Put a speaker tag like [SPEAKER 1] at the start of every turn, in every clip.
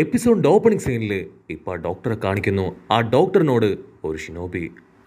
[SPEAKER 1] എപ്പിസോഡിന്റെ opening സീനിൽ ഇപ്പൊ ആ ഡോക്ടറെ കാണിക്കുന്നു. ആ ഡോക്ടറിനോട് ഒരു ഷിനോബി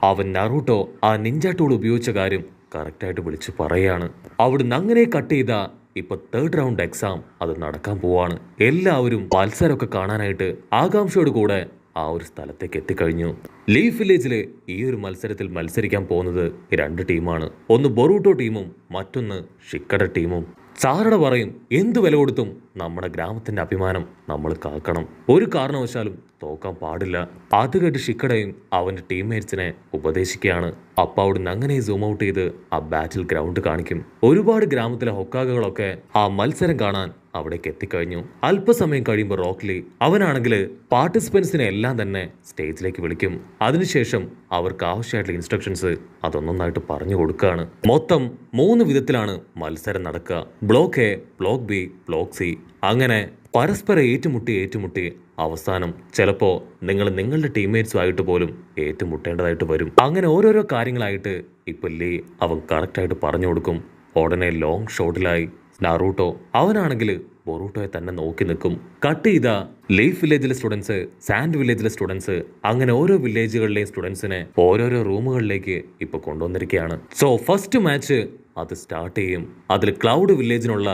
[SPEAKER 1] അവൻ നറൂട്ടോ ആ നിഞ്ച ടൂൾ ഉപയോഗിച്ച കാര്യം കറക്റ്റായിട്ട് വിളിച്ച് പറയാണ്. അവിടുന്ന് അങ്ങനെ കട്ട് ചെയ്ത ഇപ്പൊ തേർഡ് റൗണ്ട് എക്സാം അത് നടക്കാൻ പോവാണ്. എല്ലാവരും മത്സരമൊക്കെ കാണാനായിട്ട് ആകാംക്ഷയോട് കൂടെ ആ ഒരു സ്ഥലത്തേക്ക് എത്തിക്കഴിഞ്ഞു. ലീഫ് വില്ലേജില് ഈ ഒരു മത്സരത്തിൽ മത്സരിക്കാൻ പോകുന്നത് രണ്ട് ടീമാണ്. ഒന്ന് ബൊറൂട്ടോ ടീമും മറ്റൊന്ന് ഷിക്കഡ ടീമും. സാറട പറയും എന്ത് വില കൊടുത്തും നമ്മുടെ ഗ്രാമത്തിന്റെ അഭിമാനം നമ്മൾ കാക്കണം, ഒരു കാരണവശാലും തോക്കാൻ പാടില്ല. അത് കേട്ട് ഷിക്കടയും അവന്റെ ടീംമേറ്റ്സിനെ ഉപദേശിക്കുകയാണ്. അപ്പൊ അവിടുന്ന് അങ്ങനെ സൂം ഔട്ട് ചെയ്ത് ആ ബാറ്റിൽ ഗ്രൗണ്ട് കാണിക്കും. ഒരുപാട് ഗ്രാമത്തിലെ ഹൊക്കാഗകളൊക്കെ ആ മത്സരം കാണാൻ അവിടേക്ക് എത്തിക്കഴിഞ്ഞു. അല്പസമയം കഴിയുമ്പോൾ റോക്ക്ലി അവനാണെങ്കിൽ പാർട്ടിസിപ്പൻസിനെ എല്ലാം തന്നെ സ്റ്റേജിലേക്ക് വിളിക്കും. അതിനുശേഷം അവർക്ക് ആവശ്യമായിട്ടുള്ള ഇൻസ്ട്രക്ഷൻസ് അതൊന്നൊന്നായിട്ട് പറഞ്ഞു കൊടുക്കുകയാണ്. മൊത്തം 3 വിധത്തിലാണ് മത്സരം നടക്കുക. Block A, block B, block C. അങ്ങനെ പരസ്പരം ഏറ്റുമുട്ടി അവസാനം ചിലപ്പോ നിങ്ങൾ നിങ്ങളുടെ ടീംമേറ്റ്സുമായിട്ട് പോലും ഏറ്റുമുട്ടേണ്ടതായിട്ട് വരും. അങ്ങനെ ഓരോരോ കാര്യങ്ങളായിട്ട് ഇപ്പൊ ലീ അവൻ കറക്റ്റായിട്ട് പറഞ്ഞു കൊടുക്കും. ഉടനെ ലോങ് ഷോട്ടിലായി നറൂട്ടോ അവനാണെങ്കിൽ ബൊറൂട്ടോയെ തന്നെ നോക്കി നിൽക്കും. കട്ട് ചെയ്ത ലീഫ് വില്ലേജിലെ സ്റ്റുഡൻസ്, സാൻഡ് വില്ലേജിലെ സ്റ്റുഡൻസ്, അങ്ങനെ ഓരോ വില്ലേജുകളിലെയും സ്റ്റുഡൻസിനെ ഓരോരോ റൂമുകളിലേക്ക് ഇപ്പൊ കൊണ്ടുവന്നിരിക്കുകയാണ്. സോ ഫസ്റ്റ് മാച്ച് അത് സ്റ്റാർട്ട് ചെയ്യും. അതിൽ ക്ലൗഡ് വില്ലേജിനുള്ള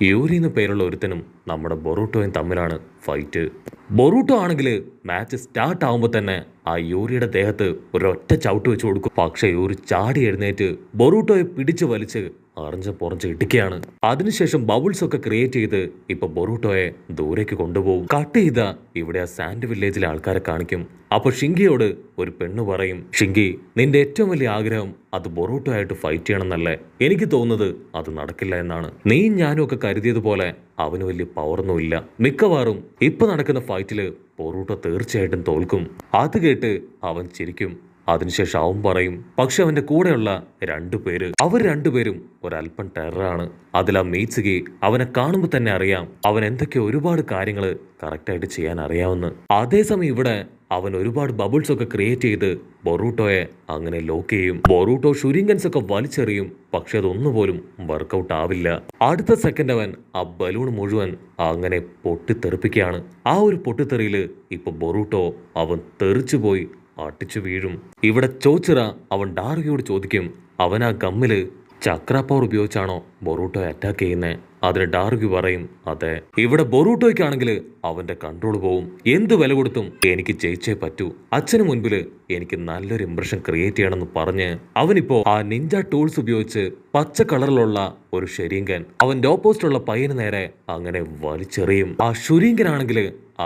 [SPEAKER 1] യൂരി എന്ന് പേരുള്ള ഒരുത്തനും നമ്മുടെ ബൊറൂട്ടോയും തമ്മിലാണ് ഫൈറ്റ്. ബൊറൂട്ടോ ആണെങ്കിൽ മാച്ച് സ്റ്റാർട്ട് ആവുമ്പോൾ തന്നെ ആ യൂരിയുടെ ദേഹത്ത് ഒരൊറ്റ ചവിട്ട് വെച്ച് കൊടുക്കും. പക്ഷെ യൂരി ചാടി എഴുന്നേറ്റ് ബൊറൂട്ടോയെ പിടിച്ചു വലിച്ച് പുറഞ്ച് ഇടിക്കുകയാണ്. അതിനുശേഷം ബബിൾസ് ഒക്കെ ക്രിയേറ്റ് ചെയ്ത് ഇപ്പൊ ബൊറൂട്ടോയെ ദൂരേക്ക് കൊണ്ടുപോകും. കട്ട് ചെയ്ത ഇവിടെ ആ സാൻഡ് വില്ലേജിലെ ആൾക്കാരെ കാണിക്കും. അപ്പൊ ഷിങ്കിയോട് ഒരു പെണ്ണ് പറയും, ഷിങ്കി നിന്റെ ഏറ്റവും വലിയ ആഗ്രഹം അത് ബൊറൂട്ടോ ആയിട്ട് ഫൈറ്റ് ചെയ്യണം എന്നല്ലേ? എനിക്ക് തോന്നുന്നത് അത് നടക്കില്ല എന്നാണ്. നീ ഞാനും ഒക്കെ കരുതിയതുപോലെ അവന് വലിയ പവറൊന്നും ഇല്ല. മിക്കവാറും ഇപ്പൊ നടക്കുന്ന ഫൈറ്റില് ബൊറൂട്ടോ തീർച്ചയായിട്ടും തോൽക്കും. അത് കേട്ട് അവൻ ചിരിക്കും. അതിനുശേഷം അവൻ പറയും, പക്ഷെ അവന്റെ കൂടെയുള്ള അവർ രണ്ടുപേരും ഒരല്പം ടെററാണ്. അതിലാ മീറ്റ്സുകി അവനെ കാണുമ്പോൾ തന്നെ അറിയാം അവൻ എന്തൊക്കെ ഒരുപാട് കാര്യങ്ങൾ കറക്റ്റായിട്ട് ചെയ്യാൻ അറിയാവുന്ന. അതേസമയം ഇവിടെ അവൻ ഒരുപാട് ബബിൾസ് ഒക്കെ ക്രിയേറ്റ് ചെയ്ത് ബൊറൂട്ടോയെ അങ്ങനെ ലോക്ക് ചെയ്യും. ബൊറൂട്ടോ ഷുരിങ്കൻസ് ഒക്കെ വലിച്ചെറിയും. പക്ഷെ അതൊന്നുപോലും വർക്കൗട്ട് ആവില്ല. അടുത്ത സെക്കൻഡ് അവൻ ആ ബലൂൺ മുഴുവൻ അങ്ങനെ പൊട്ടിത്തെറിപ്പിക്കുകയാണ്. ആ ഒരു പൊട്ടിത്തെറിയില് ഇപ്പൊ ബൊറൂട്ടോ അവൻ തെറിച്ചു പോയി അട്ടിച്ചു വീഴും. ഇവിടെ ചോച്ചിറ അവൻ ഡാർഗിയോട് ചോദിക്കും, അവൻ ആ ഗമ്മില് ചക്ര പവർ ഉപയോഗിച്ചാണോ ബൊറൂട്ടോയെ അറ്റാക്ക് ചെയ്യുന്നത്? അതിന് ഡാർഗി പറയും, അതെ. ഇവിടെ ബൊറൂട്ടോയ്ക്കാണെങ്കിൽ അവന്റെ കൺട്രോൾ പോവും. എന്ത് വില കൊടുത്തും എനിക്ക് ജയിച്ചേ പറ്റൂ. അച്ഛന് മുൻപിൽ എനിക്ക് നല്ലൊരു ഇംപ്രഷൻ ക്രിയേറ്റ് ചെയ്യണമെന്ന് പറഞ്ഞ് അവനിപ്പോ ആ നിഞ്ച ടൂൾസ് ഉപയോഗിച്ച് പച്ച കളറിലുള്ള ഒരു ഷെരീങ്കൻ അവന്റെ ഓപ്പോസിറ്റുള്ള പയ്യന് നേരെ അങ്ങനെ വലിച്ചെറിയും. ആ ഷുരീങ്കനാണെങ്കിൽ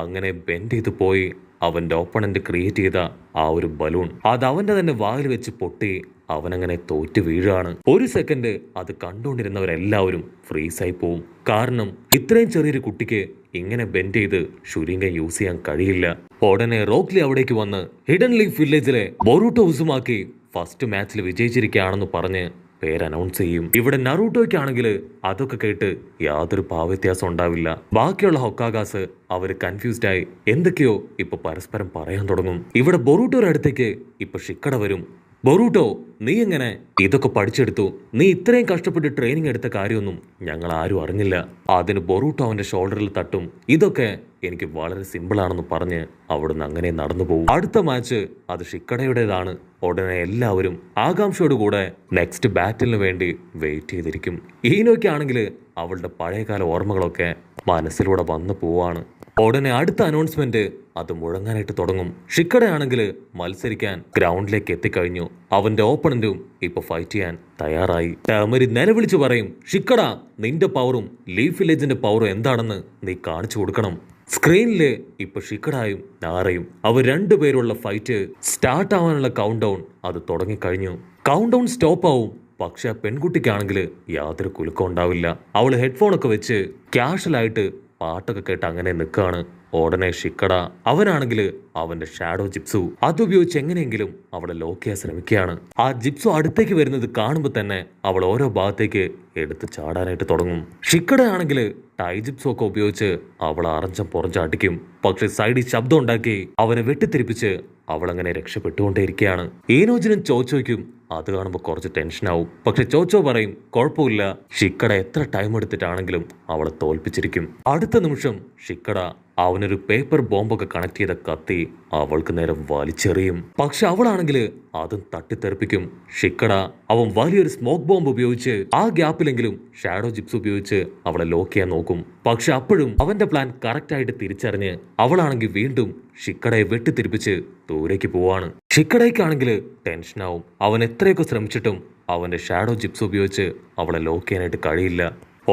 [SPEAKER 1] അങ്ങനെ ബെൻഡ് ചെയ്ത് പോയി അവന്റെ ഓപ്പണന്റ് ക്രിയേറ്റ് ചെയ്ത ആ ഒരു ബലൂൺ അത് അവന്റെ തന്നെ വായിൽ വെച്ച് പൊട്ടി അവനങ്ങനെ തോറ്റു വീഴാണ്. ഒരു സെക്കൻഡ് അത് കണ്ടുകൊണ്ടിരുന്നവരെല്ലാവരും ഫ്രീസായി പോവും. കാരണം ഇത്രയും ചെറിയൊരു കുട്ടിക്ക് ഇങ്ങനെ ബെൻഡ് ചെയ്ത് ഷുരിങ്കൻ യൂസ് ചെയ്യാൻ കഴിയില്ല. ഉടനെ റോക്ക്ലി അവിടേക്ക് വന്ന് ഹിഡൻ ലീഫ് വില്ലേജിലെ ബൊറൂട്ടോ ഉസുമാക്കി ഫസ്റ്റ് മാച്ചിൽ വിജയിച്ചിരിക്കുകയാണെന്ന് പറഞ്ഞ് പേര് അനൗൺസ് ചെയ്യും. ഇവിടെ നറൂട്ടോയ്ക്കാണെങ്കിൽ അതൊക്കെ കേട്ട് യാതൊരു ഭാവവ്യത്യാസം ഉണ്ടാവില്ല. ബാക്കിയുള്ള ഹൊക്കാഗാസ് അവര് കൺഫ്യൂസ്ഡ് ആയി എന്തൊക്കെയോ ഇപ്പൊ പരസ്പരം പറയാൻ തുടങ്ങും. ഇവിടെ ബൊറൂട്ടോയുടെ അടുത്തേക്ക് ഇപ്പൊ ഷിക്കട വരും. ബൊറൂട്ടോ, നീ എങ്ങനെ ഇതൊക്കെ പഠിച്ചെടുത്തു? നീ ഇത്രയും കഷ്ടപ്പെട്ട് ട്രെയിനിങ് എടുത്ത കാര്യമൊന്നും ഞങ്ങൾ ആരും അറിഞ്ഞില്ല. അതിന് ബൊറൂട്ടോ അവന്റെ ഷോൾഡറിൽ തട്ടും. ഇതൊക്കെ എനിക്ക് വളരെ സിമ്പിൾ ആണെന്ന് പറഞ്ഞ് അവിടുന്ന് അങ്ങനെ നടന്നു പോകും. അടുത്ത മാച്ച് അത് ഷിക്കടയുടേതാണ്. ഉടനെ എല്ലാവരും ആകാംക്ഷയോടുകൂടെ നെക്സ്റ്റ് ബാറ്റിലിന് വേണ്ടി വെയിറ്റ് ചെയ്തിരിക്കും. ഈനോയ്ക്കാണെങ്കിൽ അവളുടെ പഴയകാല ഓർമ്മകളൊക്കെ മനസ്സിലൂടെ വന്നു പോവാണ്. ഉടനെ അടുത്ത അനൗൺസ്മെന്റ് അത് മുഴങ്ങാനായിട്ട് തുടങ്ങും. ഷിക്കടയാണെങ്കിൽ മത്സരിക്കാൻ ഗ്രൗണ്ടിലേക്ക് എത്തിക്കഴിഞ്ഞു. അവന്റെ ഓപ്പണന്റും ഇപ്പൊ ഫൈറ്റ് ചെയ്യാൻ തയ്യാറായി. ടാമരി നിലവിളിച്ചു പറയും, ഷിക്കട നിന്റെ പവറും ലീഫ് വില്ലേജിന്റെ പവറും എന്താണെന്ന് നീ കാണിച്ചു കൊടുക്കണം. സ്ക്രീനില് ഇപ്പൊ ഷിക്കടായും നാറയും അവർ രണ്ടുപേരുള്ള ഫൈറ്റ് സ്റ്റാർട്ട് ആവാനുള്ള കൗണ്ട് ഡൗൺ അത് തുടങ്ങിക്കഴിഞ്ഞു. കൗണ്ട് ഡൗൺ സ്റ്റോപ്പ് ആവും. പക്ഷെ ആ പെൺകുട്ടിക്കാണെങ്കിൽ യാതൊരു കുലുക്കം ഉണ്ടാവില്ല. അവള് ഹെഡ്ഫോണൊക്കെ വെച്ച് ക്യാഷ്വലായിട്ട് പാട്ടൊക്കെ കേട്ട് അങ്ങനെ നിൽക്കുകയാണ്. ഉടനെ ഷിക്കട അവനാണെങ്കിൽ അവന്റെ ഷാഡോ ജിപ്സു അതുപയോഗിച്ച് എങ്ങനെയെങ്കിലും അവളെ ലോക്ക് ചെയ്യാൻ ശ്രമിക്കുകയാണ്. ആ ജിപ്സു അടുത്തേക്ക് വരുന്നത് കാണുമ്പോൾ തന്നെ അവൾ ഓരോ ഭാഗത്തേക്ക് എടുത്ത് ചാടാനായിട്ട് തുടങ്ങും. ഷിക്കട ആണെങ്കിൽ ടൈ ജിപ്സു ഒക്കെ ഉപയോഗിച്ച് അവളെ പുറഞ്ചാട്ടിക്കും. പക്ഷെ സൈഡിൽ ശബ്ദം ഉണ്ടാക്കി അവനെ വെട്ടിത്തിരിപ്പിച്ച് അവളങ്ങനെ രക്ഷപ്പെട്ടുകൊണ്ടേയിരിക്കുകയാണ്. ഏനോജിനും ചോച്ചോയ്ക്കും അത് കാണുമ്പോൾ കുറച്ച് ടെൻഷനാവും. പക്ഷെ ചോച്ചോ പറയും, കുഴപ്പമില്ല, ഷിക്കട എത്ര ടൈം എടുത്തിട്ടാണെങ്കിലും അവളെ തോൽപ്പിച്ചിരിക്കും. അടുത്ത നിമിഷം ഷിക്കട അവനൊരു പേപ്പർ ബോംബൊക്കെ കണക്ട് ചെയ്ത കത്തി അവൾക്ക് നേരെ വലിച്ചെറിയും. പക്ഷെ അവളാണെങ്കിൽ അതും തട്ടിത്തെറിപ്പിക്കും. ഷിക്കഡ അവൻ വലിയൊരു സ്മോക്ക് ബോംബ് ഉപയോഗിച്ച് ആ ഗ്യാപ്പിലെങ്കിലും ഷാഡോ ജിപ്സ് ഉപയോഗിച്ച് അവളെ ലോക്ക് ചെയ്യാൻ നോക്കും. പക്ഷെ അപ്പോഴും അവന്റെ പ്ലാൻ കറക്റ്റ് ആയിട്ട് തിരിച്ചറിഞ്ഞ് അവളാണെങ്കിൽ വീണ്ടും ഷിക്കഡയെ വെട്ടിത്തിരിപ്പിച്ച് ദൂരേക്ക് പോവാണ്. ഷിക്കഡയ്ക്കാണെങ്കിൽ ടെൻഷനാവും. അവൻ എത്രയൊക്കെ ശ്രമിച്ചിട്ടും അവന്റെ ഷാഡോ ജിപ്സ് ഉപയോഗിച്ച് അവളെ ലോക്ക് ചെയ്യാനായിട്ട് കഴിയില്ല.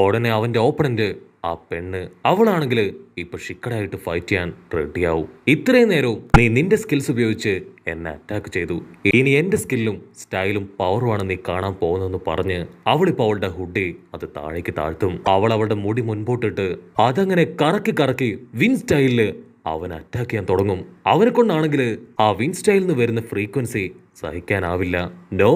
[SPEAKER 1] ഉടനെ അവന്റെ ഓപ്പണന്റ് ആ പെണ്ണ് അവളാണെങ്കിൽ ഇപ്പൊ ഷിക്കഡായിട്ട് ഫൈറ്റ് ചെയ്യാൻ റെഡിയാവും. ഇത്രയും നേരവും നീ നിന്റെ സ്കിൽസ് ഉപയോഗിച്ച് എന്നെ അറ്റാക്ക് ചെയ്തു, ഇനി എന്റെ സ്കില്ലും സ്റ്റൈലും പവറുമാണ് നീ കാണാൻ പോകുന്നതെന്ന് പറഞ്ഞ് അവളിപ്പോ അവളുടെ ഹുഡി അത് താഴേക്ക് താഴ്ത്തും. അവൾ അവളുടെ മുടി മുൻപോട്ടിട്ട് അതങ്ങനെ കറക്കി കറക്കി വിൻ സ്റ്റൈലില് അവൻ അറ്റാക്ക് ചെയ്യാൻ തുടങ്ങും. അവനെ കൊണ്ടാണെങ്കിൽ ആ വിൻ സ്റ്റൈലിൽ നിന്ന് വരുന്ന ഫ്രീക്വൻസി സഹിക്കാനാവില്ല. നോ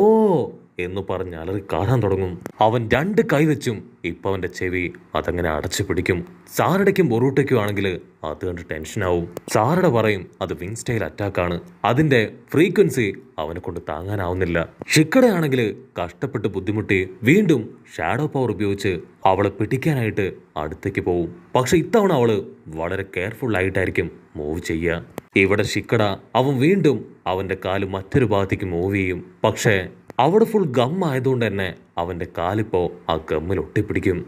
[SPEAKER 1] എന്ന് പറഞ്ഞ് അലറി കാറാൻ തുടങ്ങും. അവൻ 2 കൈ വെച്ചും ഇപ്പൊ അവന്റെ ചെവി അതങ്ങനെ അടച്ചു പിടിക്കും. സാറടയ്ക്കും ബൊറൂട്ടയ്ക്കും ആണെങ്കിൽ അത് കണ്ട് ടെൻഷനാവും. സാറട പറയും അത് വിൻ സ്റ്റൈൽ അറ്റാക്കാണ്, അതിന്റെ ഫ്രീക്വൻസി അവനെ കൊണ്ട് താങ്ങാനാവുന്നില്ല. ഷിക്കടയാണെങ്കിൽ കഷ്ടപ്പെട്ട് ബുദ്ധിമുട്ടി വീണ്ടും ഷാഡോ പവർ ഉപയോഗിച്ച് അവളെ പിടിക്കാനായിട്ട് അടുത്തേക്ക് പോവും. പക്ഷെ ഇത്തവണ അവള് വളരെ കെയർഫുൾ ആയിട്ടായിരിക്കും മൂവ് ചെയ്യുക. ഇവിടെ ഷിക്കട അവൻ വീണ്ടും അവന്റെ കാല് മറ്റൊരു ഭാഗത്തേക്ക് മൂവ് ചെയ്യും. പക്ഷേ അവിടെ ഫുൾ ഗം ആയതുകൊണ്ട് തന്നെ അവന്റെ കാലിപ്പോ ആ ഗമ്മിൽ ഒട്ടിപ്പിടിക്കും.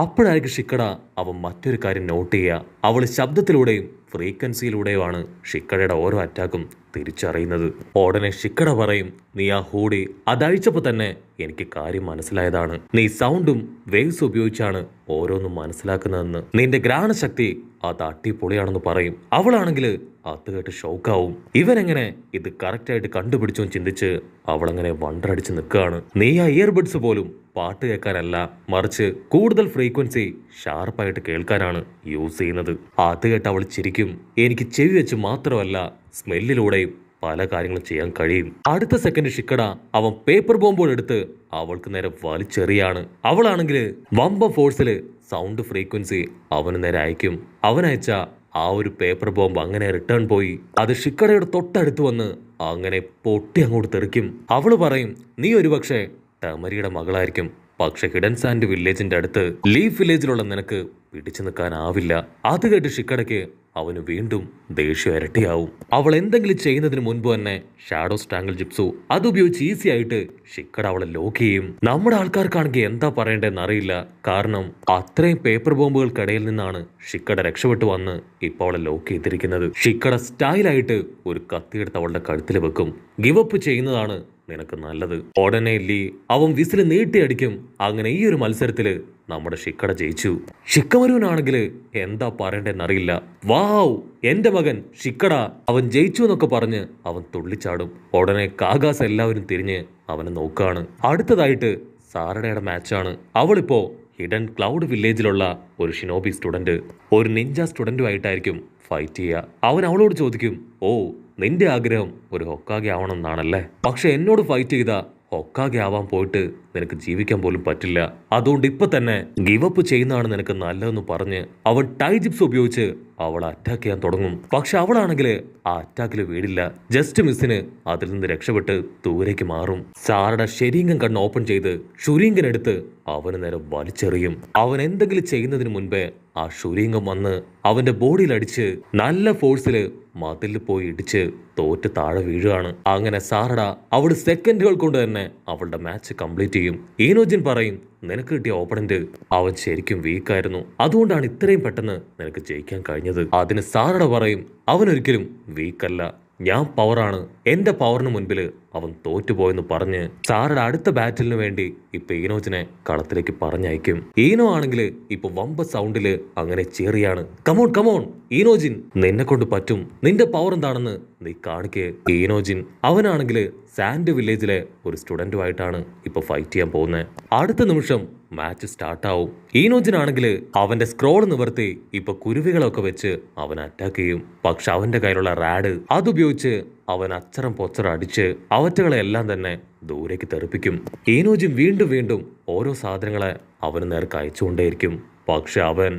[SPEAKER 1] അപ്പോഴായിരിക്കും ഷിക്കട അവൻ മറ്റൊരു കാര്യം നോട്ട് ചെയ്യുക. അവൾ ശബ്ദത്തിലൂടെയും ഫ്രീക്വൻസിയിലൂടെയുമാണ് ഷിക്കടയുടെ ഓരോ അറ്റാക്കും തിരിച്ചറിയുന്നത്. ഉടനെ ഷിക്കട പറയും, നീ ആ ഹൂഡി അതഴിച്ചപ്പോ തന്നെ എനിക്ക് കാര്യം മനസ്സിലായതാണ്. നീ സൗണ്ടും വേവ്സ് ഉപയോഗിച്ചാണ് ഓരോന്നും മനസ്സിലാക്കുന്നതെന്ന്. നിന്റെ ഘ്രാണശക്തി അത് അടിപൊളിയാണെന്ന് പറയും. അവളാണെങ്കിൽ അത് കേട്ട് ഷോക്കാവും. ഇവനെങ്ങനെ ഇത് കറക്റ്റായിട്ട് കണ്ടുപിടിച്ചോ ചിന്തിച്ച് അവളങ്ങനെ വണ്ടടിച്ച് നിൽക്കുകയാണ്. നീ ആ ഇയർബഡ്സ് പോലും പാട്ട് കേൾക്കാനല്ല, മറിച്ച് കൂടുതൽ ഫ്രീക്വൻസി ഷാർപ്പായിട്ട് കേൾക്കാനാണ് യൂസ് ചെയ്യുന്നത്. അത് കേട്ട് അവൾ ചിരിക്കും. എനിക്ക് ചെവി വെച്ച് മാത്രമല്ല സ്മെല്ലിലൂടെയും പല കാര്യങ്ങളും ചെയ്യാൻ കഴിയും. അടുത്ത സെക്കൻഡ് ഷിക്കട അവൻ പേപ്പർ ബോംബുകൾ എടുത്ത് അവൾക്ക് നേരെ വലിച്ചെറിയാണ്. അവളാണെങ്കിൽ വമ്പ ഫോഴ്സില് സൗണ്ട് ഫ്രീക്വൻസി അവന് നേരെ അയക്കും. അവനയച്ച ആ ഒരു പേപ്പർ ബോംബ് അങ്ങനെ റിട്ടേൺ പോയി അത് ഷിക്കടയുടെ തൊട്ടടുത്ത് വന്ന് അങ്ങനെ പൊട്ടി അങ്ങോട്ട് തെറിക്കും. അവള് പറയും, നീ ഒരുപക്ഷെ ടമരിയുടെ മകളായിരിക്കും, പക്ഷെ ഹിഡൻ സാൻഡ് വില്ലേജിന്റെ അടുത്ത് ലീഫ് വില്ലേജിലുള്ള നിനക്ക് പിടിച്ചു നിൽക്കാനാവില്ല. അത് കേട്ട് ഷിക്കടയ്ക്ക് അവന് വീണ്ടും ദേഷ്യം ഇരട്ടിയാവും. അവൾ എന്തെങ്കിലും ചെയ്യുന്നതിന് മുൻപ് തന്നെ ഷാഡോ സ്ട്രാങ്കിൾ ജിപ്സു അതുപയോഗിച്ച് ഈസി ആയിട്ട് ഷിക്കട അവളെ ലോക്ക് ചെയ്യും. നമ്മുടെ ആൾക്കാർക്കാണെങ്കിൽ എന്താ പറയേണ്ടതെന്ന് അറിയില്ല. കാരണം അത്രയും പേപ്പർ ബോംബുകൾക്കിടയിൽ നിന്നാണ് ഷിക്കട രക്ഷപ്പെട്ടു വന്ന് ഇപ്പൊ അവളെ ലോക്ക് ചെയ്തിരിക്കുന്നത്. ഷിക്കട സ്റ്റൈലായിട്ട് ഒരു കത്തിയെടുത്ത് അവളുടെ കഴുത്തിൽ വെക്കും. ഗിവപ്പ് ചെയ്യുന്നതാണ് നിനക്ക് നല്ലത്. ഉടനെ ലീ അവൻ വിസിൽ നീട്ടിയടിക്കും. അങ്ങനെ ഈ ഒരു മത്സരത്തില് നമ്മുടെ ഷിക്കട ജയിച്ചു. ഷിക്കമരുവിനാണെങ്കിൽ എന്താ പറയണ്ടെന്നറിയില്ല. വാവ്, എന്റെ മകൻ ഷിക്കട അവൻ ജയിച്ചു എന്നൊക്കെ പറഞ്ഞ് അവൻ തുള്ളിച്ചാടും. ഉടനെ കാഗാസ് എല്ലാവരും തിരിഞ്ഞ് അവനെ നോക്കാണ്. അടുത്തതായിട്ട് സാറഡയുടെ മാച്ചാണ്. അവളിപ്പോ ഹിഡൻ ക്ലൗഡ് വില്ലേജിലുള്ള ഒരു ഷിനോബി സ്റ്റുഡന്റ് ഒരു നിഞ്ച സ്റ്റുഡന്റുമായിട്ടായിരിക്കും ഫൈറ്റ് ചെയ്യുക. അവൻ അവളോട് ചോദിക്കും, ഓ നിന്റെ ആഗ്രഹം ഒരു ഹൊക്കാഗെ ആവണം എന്നാണല്ലേ, പക്ഷെ എന്നോട് ഫൈറ്റ് ചെയ്ത ഹൊക്കാഗെ ആവാൻ പോയിട്ട് നിനക്ക് ജീവിക്കാൻ പോലും പറ്റില്ല. അതുകൊണ്ട് ഇപ്പൊ തന്നെ ഗിവപ്പ് ചെയ്യുന്നതാണ് നിനക്ക് നല്ലതെന്ന് പറഞ്ഞ് അവൻ ടൈ ജിപ്സ് ഉപയോഗിച്ച് അവളെ അറ്റാക്ക് ചെയ്യാൻ തുടങ്ങും. പക്ഷെ അവളാണെങ്കിൽ ആ അറ്റാക്കിൽ വീടില്ല. ജസ്റ്റ് മിസ്സിന് അതിൽ നിന്ന് രക്ഷപ്പെട്ട് ദൂരേക്ക് മാറും. സാറയുടെ ശരീരം കണ്ണ് ഓപ്പൺ ചെയ്ത് ഷുരീങ്കൻ എടുത്ത് അവന് നേരെ വലിച്ചെറിയും. അവൻ എന്തെങ്കിലും ചെയ്യുന്നതിന് മുൻപേ ആ ഷുരീങ്കം വന്ന് അവന്റെ ബോഡിയിൽ അടിച്ച് നല്ല ഫോഴ്സില് മതിലിൽ പോയി ഇടിച്ച് തോറ്റ് താഴെ വീഴുകയാണ്. അങ്ങനെ സാറഡ അവള് സെക്കൻഡുകൾ കൊണ്ട് തന്നെ അവളുടെ മാച്ച് കംപ്ലീറ്റ് ചെയ്യും. ഈനോജിൻ പറയും, നിനക്ക് കിട്ടിയ ഓപ്പണന്റ് അവൻ ശരിക്കും വീക്കായിരുന്നു, അതുകൊണ്ടാണ് ഇത്രയും പെട്ടെന്ന് നിനക്ക് ജയിക്കാൻ കഴിഞ്ഞത്. അതിന് സാറഡ പറയും, അവനൊരിക്കലും വീക്കല്ല, ഞാൻ പവറാണ്, എന്റെ പവറിന് മുൻപിൽ അവൻ തോറ്റുപോയെന്ന് പറഞ്ഞ് സാറയുടെ അടുത്ത ബാറ്റിലിന് വേണ്ടി ഇപ്പൊ ഈനോജിനെ കളത്തിലേക്ക് പറഞ്ഞയക്കും. ഈനോ ആണെങ്കിൽ ഇപ്പൊ വമ്പ സൗണ്ടില് അങ്ങനെ ചേറിയാണ്, കമോൺ കമോൺ ഈനോജിൻ, നിന്നെ കൊണ്ട് പറ്റും, നിന്റെ പവർ എന്താണെന്ന് നീ കാണിക്കേ. ഈനോജിൻ അവനാണെങ്കിൽ സാൻഡ് വില്ലേജിലെ ഒരു സ്റ്റുഡന്റുമായിട്ടാണ് ഇപ്പൊ ഫൈറ്റ് ചെയ്യാൻ പോകുന്നത്. അടുത്ത നിമിഷം മാച്ച് സ്റ്റാർട്ടാവും. ഈനോജിനാണെങ്കിൽ അവന്റെ സ്ക്രോൾ നിവർത്തി ഇപ്പൊ കുരുവികളൊക്കെ വെച്ച് അവൻ അറ്റാക്ക് ചെയ്യും. പക്ഷെ അവന്റെ കയ്യിലുള്ള റാഡ് അതുപയോഗിച്ച് അവൻ അച്ചറം പൊച്ചറ അടിച്ച് അവറ്റകളെ എല്ലാം തന്നെ ദൂരേക്ക് തെറിപ്പിക്കും. ഈനോജിൻ വീണ്ടും വീണ്ടും ഓരോ സാധനങ്ങളെ അവന് നേർക്ക് അയച്ചുകൊണ്ടേയിരിക്കും. പക്ഷെ അവൻ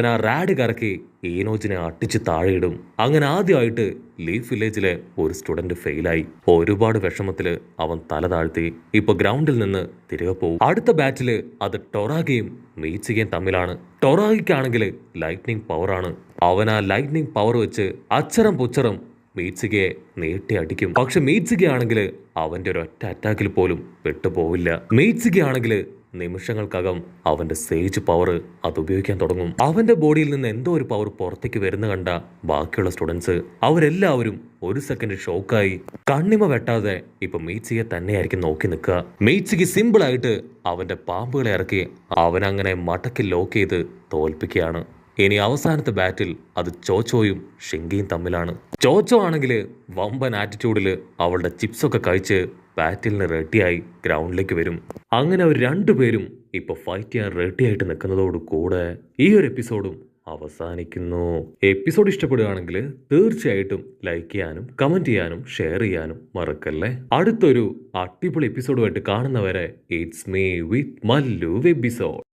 [SPEAKER 1] ആ റാഡ് കറക്കി ഈനോജിനെ അട്ടിച്ച് താഴെയിടും. അങ്ങനെ ആദ്യമായിട്ട് ലീഫ് വില്ലേജിലെ ഒരു സ്റ്റുഡന്റ് ഫെയിലായി. ഒരുപാട് വിഷമത്തില് അവൻ തല താഴ്ത്തി ഇപ്പൊ ഗ്രൗണ്ടിൽ നിന്ന് തിരികെ പോകും. അടുത്ത ബാറ്റില് അത് ടൊറാഗയും മീറ്റ്സുകയും തമ്മിലാണ്. ടൊറാഗയ്ക്കാണെങ്കിൽ ലൈറ്റ്നിങ് പവറാണ്, അവൻ ആ ലൈറ്റ്നിങ് പവർ വെച്ച് അച്ചറം പുച്ചറം മീറ്റ്സികയെ നീട്ടി അടിക്കും. പക്ഷെ മീറ്റ്സിക ആണെങ്കിൽ അവന്റെ ഒരു ഒറ്റ അറ്റാക്കിൽ പോലും പെട്ടുപോവില്ല. മീറ്റ്സിക ആണെങ്കിൽ നിമിഷങ്ങൾക്കകം അവന്റെ സേജ് പവർ അത് ഉപയോഗിക്കാൻ തുടങ്ങും. അവന്റെ ബോഡിയിൽ നിന്ന് എന്തോ ഒരു പവർ പുറത്തേക്ക് വരുന്ന കണ്ട ബാക്കിയുള്ള സ്റ്റുഡൻസ് അവരെല്ലാവരും ഒരു സെക്കൻഡ് ഷോക്കായി കണ്ണിമ വെട്ടാതെ ഇപ്പൊ മീറ്റ്സിയെ തന്നെയായിരിക്കും നോക്കി നിൽക്കുക. മീറ്റ്സിക്ക് സിമ്പിൾ ആയിട്ട് അവന്റെ പാമ്പുകളെ ഇറക്കി അവൻ അങ്ങനെ മടക്കി ലോക്ക് ചെയ്ത് തോൽപ്പിക്കുകയാണ്. ഇനി അവസാനത്തെ ബാറ്റിൽ അത് ചോച്ചോയും ഷിങ്കിയും തമ്മിലാണ്. ചോച്ചോ ആണെങ്കിൽ വമ്പൻ ആറ്റിറ്റ്യൂഡിൽ അവളുടെ ചിപ്സൊക്കെ കഴിച്ച് ബാറ്റിലിന് റെഡിയായി ഗ്രൗണ്ടിലേക്ക് വരും. അങ്ങനെ അവർ രണ്ടുപേരും ഇപ്പൊ ഫൈറ്റ് ചെയ്യാൻ റെഡി ആയിട്ട് നിൽക്കുന്നതോട് കൂടെ ഈ ഒരു എപ്പിസോഡും അവസാനിക്കുന്നു. എപ്പിസോഡ് ഇഷ്ടപ്പെടുകയാണെങ്കിൽ തീർച്ചയായിട്ടും ലൈക്ക് ചെയ്യാനും കമന്റ് ചെയ്യാനും ഷെയർ ചെയ്യാനും മറക്കല്ലേ. അടുത്തൊരു അടിപൊളി എപ്പിസോഡുമായിട്ട് കാണുന്നവരെ it's me with Mallu episode.